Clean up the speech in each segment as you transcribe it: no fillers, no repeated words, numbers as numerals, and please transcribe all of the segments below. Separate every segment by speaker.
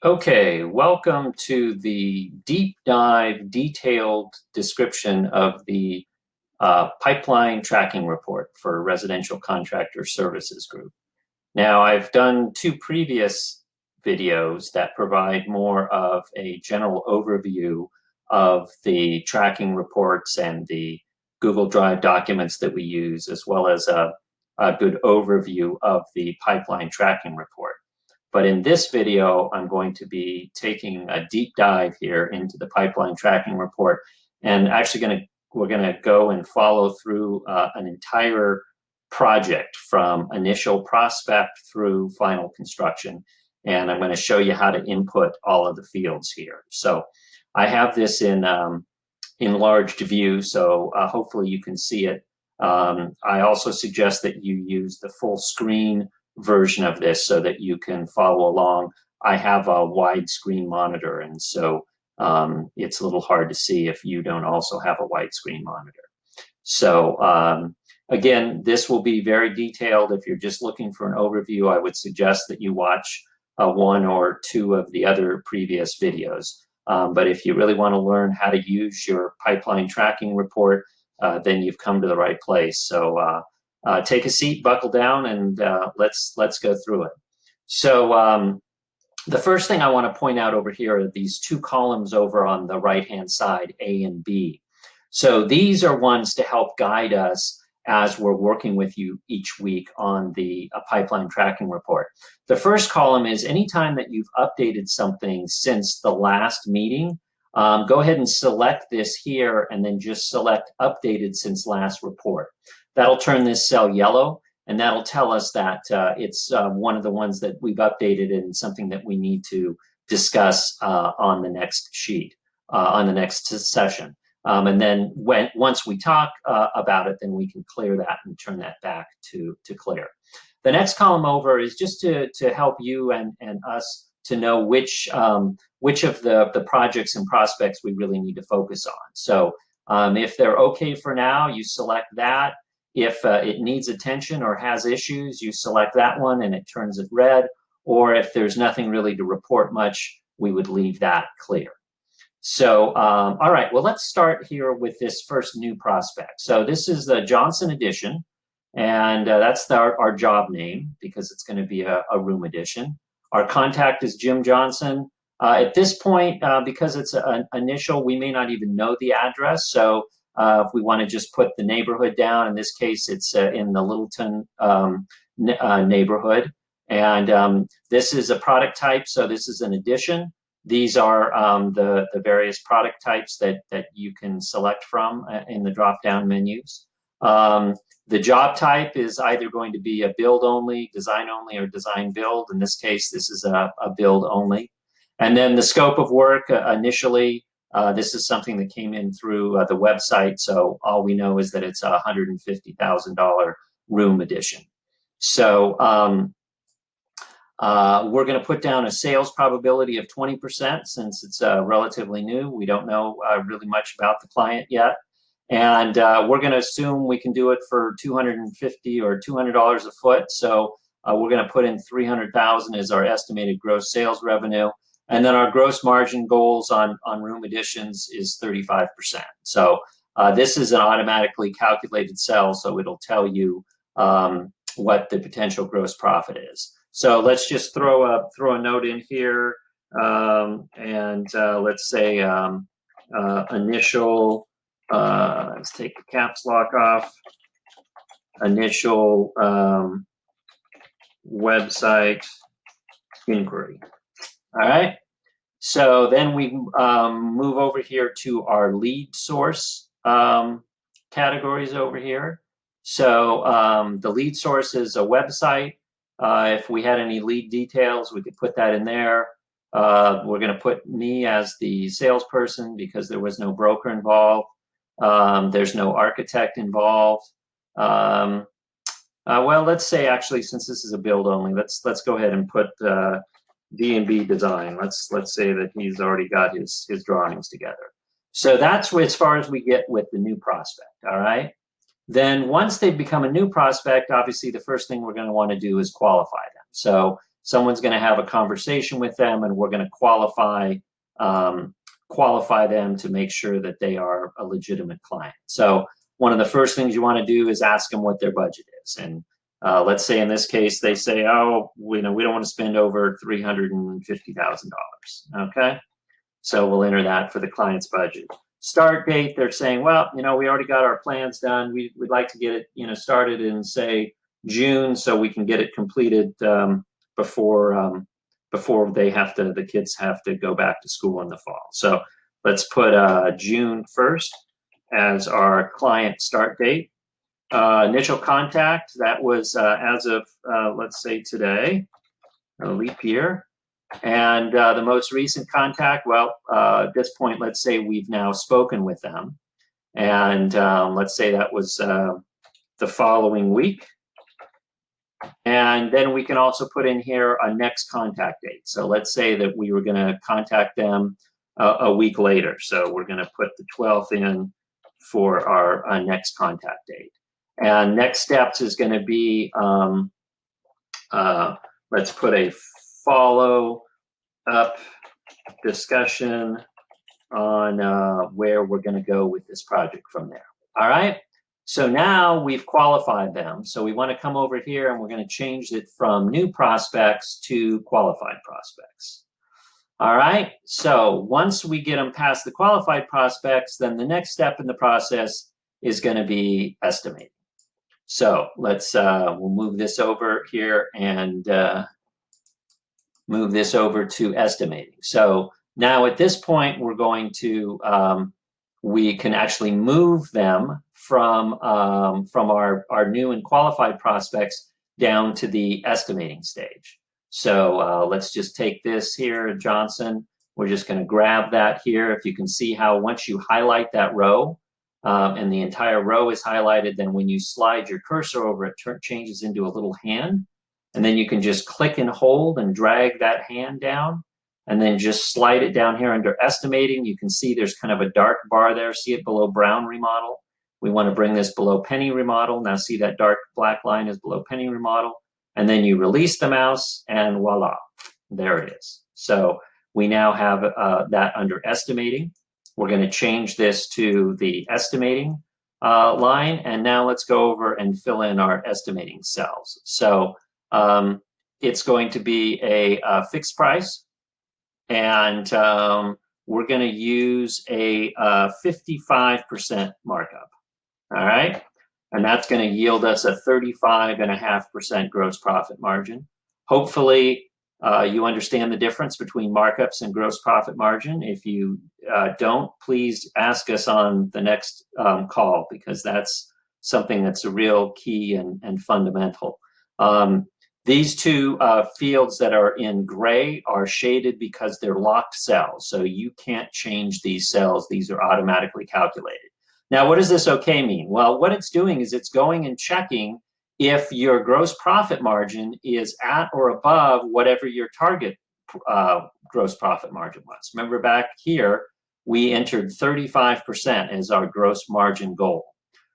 Speaker 1: Okay, welcome to the deep dive, detailed description of the pipeline tracking report for Residential Contractor Services Group. Now, I've done two previous videos that provide more of a general overview of the tracking reports and the Google Drive documents that we use, as well as a good overview of the pipeline tracking report. But in this video, I'm going to be taking a deep dive here into the pipeline tracking report and actually we're going to go and follow through an entire project from initial prospect through final construction. And I'm going to show you how to input all of the fields here. So I have this in enlarged view, so hopefully you can see it. I also suggest that you use the full screen version of this so that you can follow along. I have a widescreen monitor, and so it's a little hard to see if you don't also have a widescreen monitor. So again, this will be very detailed. If you're just looking for an overview, I would suggest that you watch one or two of the other previous videos. But if you really want to learn how to use your pipeline tracking report, then you've come to the right place. So take a seat, buckle down, and let's go through it. So the first thing I want to point out over here are these two columns over on the right-hand side, A and B. So these are ones to help guide us as we're working with you each week on the pipeline tracking report. The first column is anytime that you've updated something since the last meeting, go ahead and select this here and then just select updated since last report. That'll turn this cell yellow, and that'll tell us that it's one of the ones that we've updated and something that we need to discuss on the next sheet, on the next session. And then once we talk about it, then we can clear that and turn that back to clear. The next column over is just to help you and us to know which of the projects and prospects we really need to focus on. So if they're okay for now, you select that. If it needs attention or has issues, you select that one and it turns it red. Or if there's nothing really to report much, we would leave that clear. So, all right, well, let's start here with this first new prospect. So this is the Johnson addition, and that's our job name because it's going to be a room addition. Our contact is Jim Johnson. At this point, because it's an initial, we may not even know the address. So if we want to just put the neighborhood down, in this case, it's in the Littleton neighborhood. And this is a product type, so this is an addition. These are the various product types that you can select from in the drop-down menus. The job type is either going to be a build only, or design build. In this case, this is a build only. And then the scope of work initially, this is something that came in through the website. So all we know is that it's a $150,000 room addition. So we're going to put down a sales probability of 20% since it's relatively new. We don't know really much about the client yet. And we're going to assume we can do it for $250 or $200 a foot. So we're going to put in $300,000 as our estimated gross sales revenue. And then our gross margin goals on room additions is 35%. So this is an automatically calculated cell, so it'll tell you what the potential gross profit is. So let's just throw a note in here, and let's say initial. Let's take the caps lock off. Initial website inquiry. All right. So then we move over here to our lead source categories over here. So the lead source is a website. If we had any lead details, we could put that in there. We're going to put me as the salesperson because there was no broker involved. There's no architect involved. Well, let's say actually, since this is a build only, let's go ahead and put D&B design. Let's say that he's already got his drawings together. So that's as far as we get with the new prospect. All right. Then once they become a new prospect, obviously the first thing we're going to want to do is qualify them. So someone's going to have a conversation with them, and we're going to qualify them to make sure that they are a legitimate client. So one of the first things you want to do is ask them what their budget is. And let's say in this case, they say, oh, we don't want to spend over $350,000. Okay. So we'll enter that for the client's budget. Start date, they're saying, well, we already got our plans done. We'd like to get it, started in, say, June, so we can get it completed before the kids have to go back to school in the fall. So let's put June 1st as our client start date. Initial contact, that was as of, let's say today, a leap year. And the most recent contact, well, at this point, let's say we've now spoken with them. And let's say that was the following week. And then we can also put in here a next contact date. So let's say that we were going to contact them a week later. So we're going to put the 12th in for our next contact date. And next steps is going to be, let's put a follow-up discussion on where we're going to go with this project from there. All right. So now we've qualified them. So we want to come over here and we're going to change it from new prospects to qualified prospects. All right. So once we get them past the qualified prospects, then the next step in the process is going to be estimating. So let's, we'll move this over here and move this over to estimating. So now at this point, we're going to, we can actually move them from our new and qualified prospects down to the estimating stage. So let's just take this here, Johnson. We're just going to grab that here. If you can see how once you highlight that row and the entire row is highlighted, then when you slide your cursor over, it changes into a little hand. And then you can just click and hold and drag that hand down. And then just slide it down here under estimating. You can see there's kind of a dark bar there. See it below brown remodel. We want to bring this below penny remodel. Now see that dark black line is below penny remodel. And then you release the mouse and voila, there it is. So we now have that under estimating. We're going to change this to the estimating line. And now let's go over and fill in our estimating cells. So it's going to be a fixed price. And we're going to use a 55% markup. All right. And that's going to yield us a 35.5% gross profit margin. Hopefully, you understand the difference between markups and gross profit margin. If you don't, please ask us on the next call, because that's something that's a real key and fundamental. These two fields that are in gray are shaded because they're locked cells. So you can't change these cells. These are automatically calculated. Now, what does this okay mean? Well, what it's doing is it's going and checking if your gross profit margin is at or above whatever your target gross profit margin was. Remember back here, we entered 35% as our gross margin goal.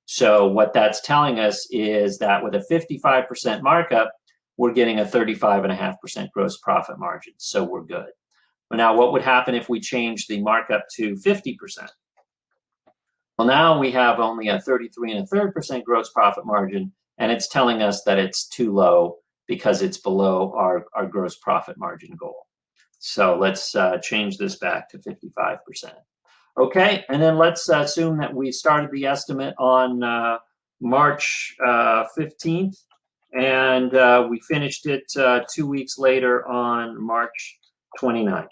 Speaker 1: So what that's telling us is that with a 55% markup, we're getting a 35.5% gross profit margin. So we're good. But now what would happen if we change the markup to 50%? Well, now we have only a 33.33% gross profit margin, and it's telling us that it's too low because it's below our gross profit margin goal. So let's change this back to 55%. Okay, and then let's assume that we started the estimate on March 15th, and we finished it 2 weeks later on March 29th.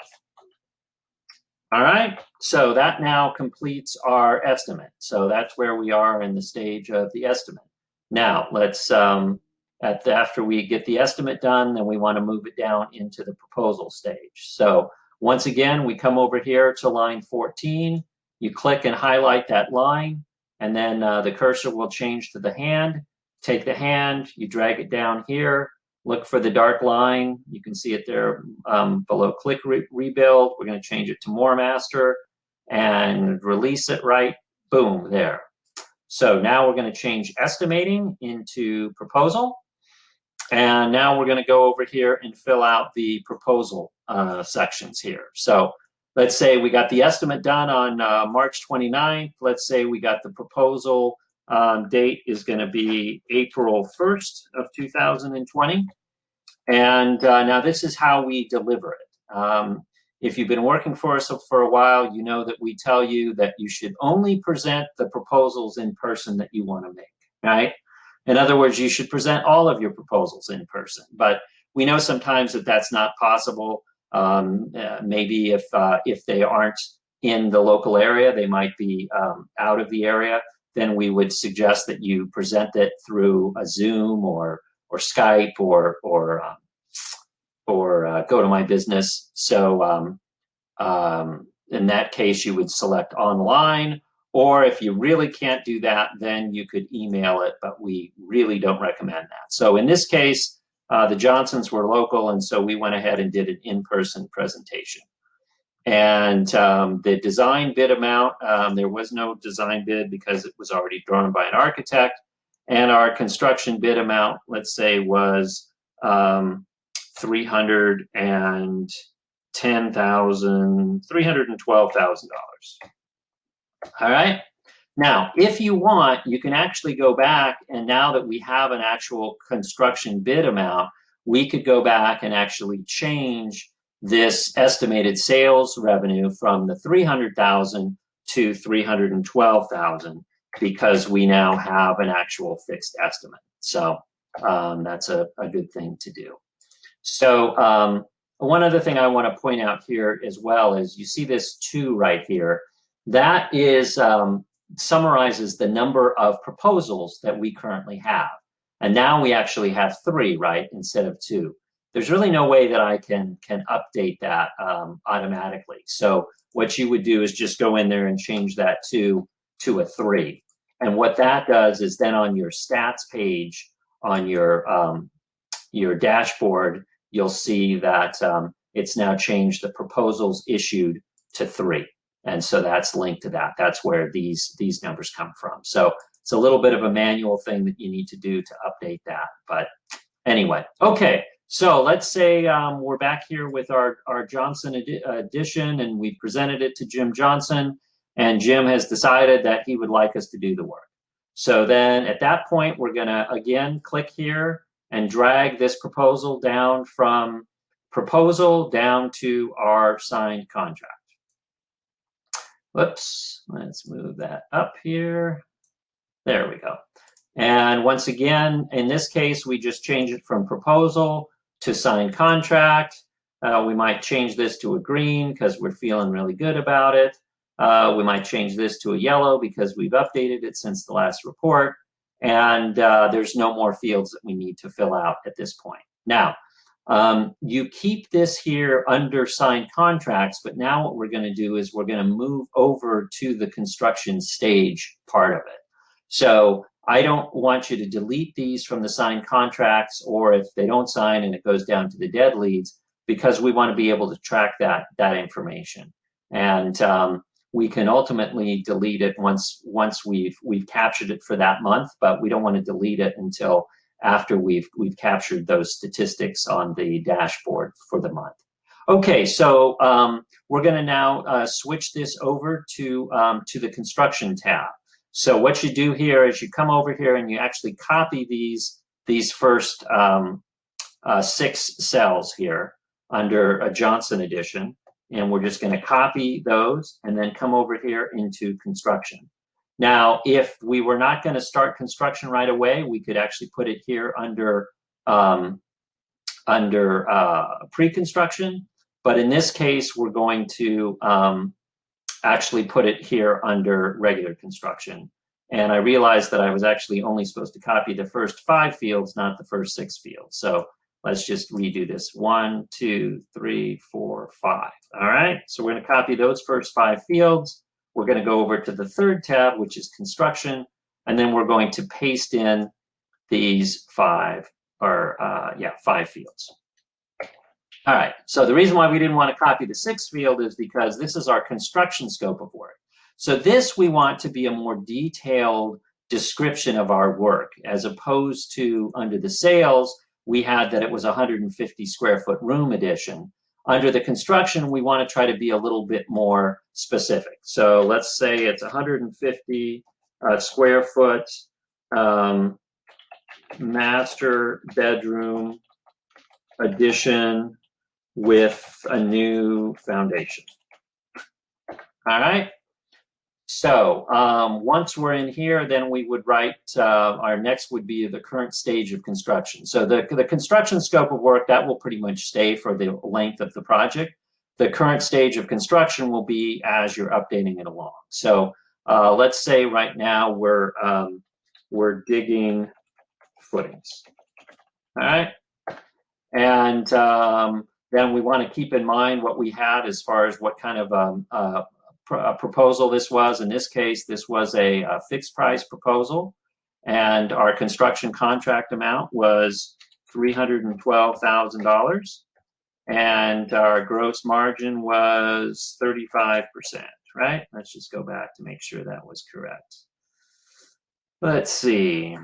Speaker 1: All right, so that now completes our estimate. So that's where we are in the stage of the estimate. Now let's, after we get the estimate done, then we want to move it down into the proposal stage. So once again, we come over here to line 14. You click and highlight that line, and then the cursor will change to the hand. Take the hand, you drag it down here. Look for the dark line. You can see it there below click rebuild. We're going to change it to more master and release it right. Boom, there. So now we're going to change estimating into proposal. And now we're going to go over here and fill out the proposal sections here. So let's say we got the estimate done on March 29th. Let's say we got the proposal date is going to be April 1st of 2020. And now this is how we deliver it. If you've been working for us for a while, you know that we tell you that you should only present the proposals in person that you want to make, right? In other words, you should present all of your proposals in person. But we know sometimes that that's not possible. Maybe if they aren't in the local area, they might be out of the area, then we would suggest that you present it through a Zoom or Skype or Go to My Business. So in that case, you would select online, or if you really can't do that, then you could email it, but we really don't recommend that. So in this case, the Johnsons were local, and so we went ahead and did an in-person presentation. And the design bid amount, there was no design bid because it was already drawn by an architect. And our construction bid amount, let's say, was $312,000. All right. Now, if you want, you can actually go back, and now that we have an actual construction bid amount, we could go back and actually change this estimated sales revenue from the $300,000 to $312,000 because we now have an actual fixed estimate. So that's a good thing to do. So one other thing I want to point out here as well is you see this 2 right here. That is summarizes the number of proposals that we currently have. And now we actually have 3, right, instead of 2. There's really no way that I can update that automatically. So what you would do is just go in there and change that 2 to a 3. And what that does is then on your stats page on your dashboard, you'll see that it's now changed the proposals issued to 3. And so that's linked to that. That's where these numbers come from. So it's a little bit of a manual thing that you need to do to update that. But anyway, okay. So let's say we're back here with our Johnson edition, and we presented it to Jim Johnson, and Jim has decided that he would like us to do the work. So then at that point, we're going to, again, click here and drag this proposal down from proposal down to our signed contract. Whoops, let's move that up here. There we go. And once again, in this case, we just change it from proposal to signed contract. We might change this to a green because we're feeling really good about it. We might change this to a yellow because we've updated it since the last report. And there's no more fields that we need to fill out at this point. Now, you keep this here under signed contracts, but now what we're going to do is we're going to move over to the construction stage part of it. So I don't want you to delete these from the signed contracts, or if they don't sign and it goes down to the dead leads, because we want to be able to track that information. And we can ultimately delete it once we've captured it for that month, but we don't want to delete it until after we've captured those statistics on the dashboard for the month. Okay, so we're going to now switch this over to the construction tab. So what you do here is you come over here and you actually copy these first 6 cells here under a Johnson edition, and we're just going to copy those and then come over here into construction. Now, if we were not going to start construction right away, we could actually put it here under pre-construction. But in this case, we're going to actually put it here under regular construction. And I realized that I was actually only supposed to copy the first 5 fields, not the first 6 fields. So let's just redo this. 1, 2, 3, 4, 5. All right. So we're going to copy those first 5 fields. We're going to go over to the 3rd tab, which is construction, and then we're going to paste in these 5 fields. All right, so the reason why we didn't want to copy the 6th field is because this is our construction scope of work. So this we want to be a more detailed description of our work, as opposed to under the sales, we had that it was 150 square foot room addition. Under the construction, we want to try to be a little bit more specific. So let's say it's 150 square foot master bedroom addition with a new foundation. All right. So once we're in here, then we would write, our next would be the current stage of construction. So the construction scope of work, that will pretty much stay for the length of the project. The current stage of construction will be as you're updating it along. So let's say right now we're digging footings. All right. And then we want to keep in mind what we had as far as what kind of proposal this was. In this case, this was a fixed price proposal, and our construction contract amount was $312,000, and our gross margin was 35%, right? Let's just go back to make sure that was correct. Let's see.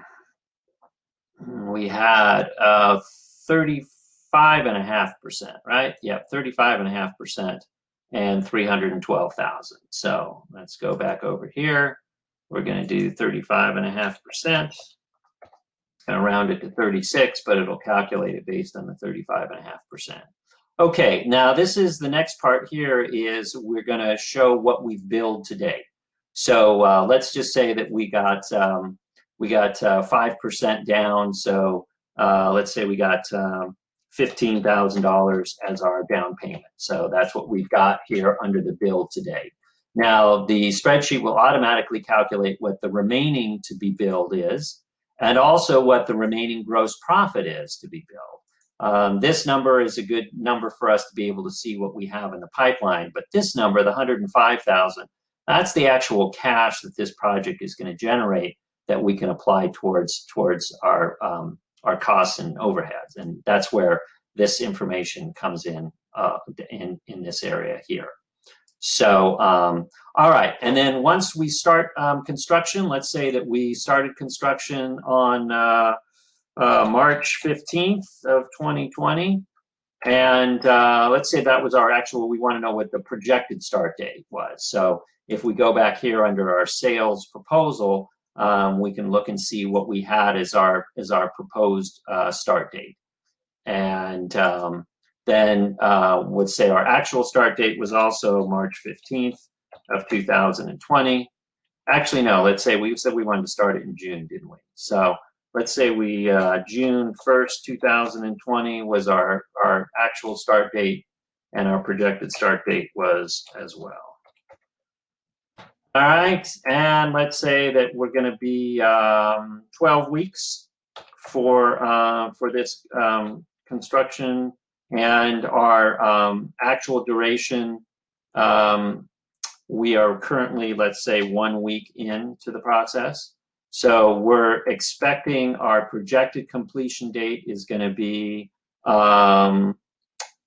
Speaker 1: We had 35.5%, right? Yep, 35.5%. And 312,000. So let's go back over here. We're going to do 35.5%. It's going to round it to 36, but it'll calculate it based on the 35.5%. Okay, now this is the next part here is we're going to show what we've billed today. So let's just say that we got 5% down. So let's say we got $15,000 as our down payment. So that's what we've got here under the bill today. Now, the spreadsheet will automatically calculate what the remaining to be billed is, and also what the remaining gross profit is to be billed. This number is a good number for us to be able to see what we have in the pipeline, but this number, the $105,000, that's the actual cash that this project is going to generate that we can apply towards our costs and overheads, and that's where this information comes in this area here. So, all right, and then once we start construction, let's say that we started construction on March 15th of 2020, and let's say that was our actual. We want to know what the projected start date was. So if we go back here under our sales proposal, we can look and see what we had as our proposed start date. And then would say our actual start date was also March 15th of 2020. Actually, no, let's say we said we wanted to start it in June, didn't we? So let's say we June 1st, 2020 was our actual start date, and our projected start date was as well. All right, and let's say that we're going to be 12 weeks for this construction, and our actual duration, we are currently, let's say, 1 week into the process. So we're expecting our projected completion date is going to be,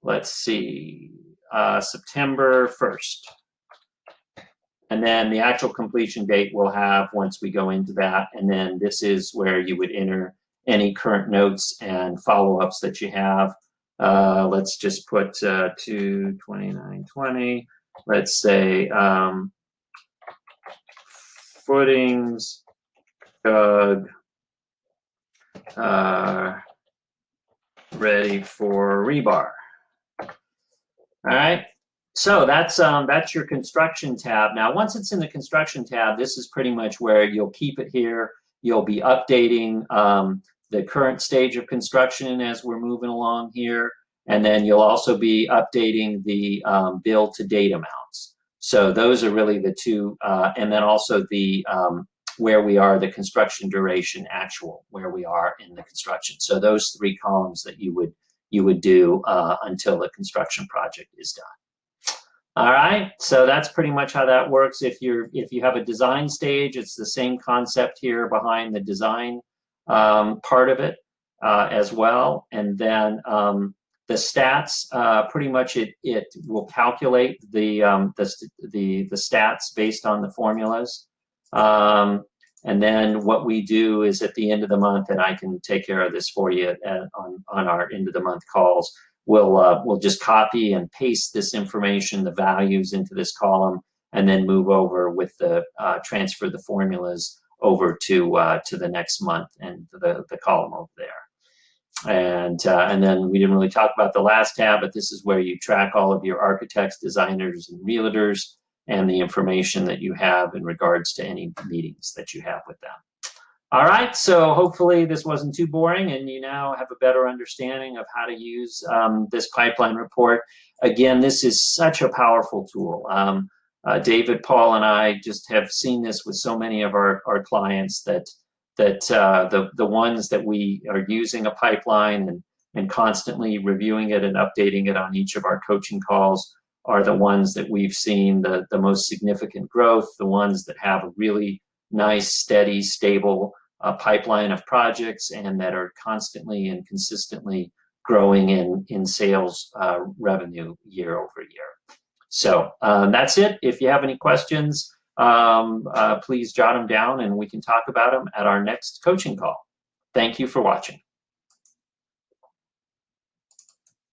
Speaker 1: let's see, September 1st. And then the actual completion date we'll have once we go into that. And then this is where you would enter any current notes and follow-ups that you have. Let's just put 2/29/20. Let's say footings, dug, ready for rebar. All right. So that's your construction tab. Now, once it's in the construction tab, this is pretty much where you'll keep it here. You'll be updating the current stage of construction as we're moving along here. And then you'll also be updating the bill to date amounts. So those are really the two, and then also the where we are, the construction duration actual, where we are in the construction. So those three columns that you would do until the construction project is done. All right, so that's pretty much how that works. If you have a design stage, it's the same concept here behind the design part of it as well. And then the stats, pretty much it will calculate the stats based on the formulas. And then what we do is at the end of the month, and I can take care of this for you on our end of the month calls, we'll just copy and paste this information, the values, into this column, and then move over with the transfer the formulas over to the next month and the column over there. And then we didn't really talk about the last tab, but this is where you track all of your architects, designers, and realtors, and the information that you have in regards to any meetings that you have with them. All right, so hopefully this wasn't too boring and you now have a better understanding of how to use this pipeline report. Again, this is such a powerful tool. David, Paul, and I just have seen this with so many of our clients that the ones that we are using a pipeline and constantly reviewing it and updating it on each of our coaching calls are the ones that we've seen the most significant growth, the ones that have a really nice, steady, stable pipeline of projects and that are constantly and consistently growing in sales revenue year over year. So that's it. If you have any questions, please jot them down and we can talk about them at our next coaching call. Thank you for watching.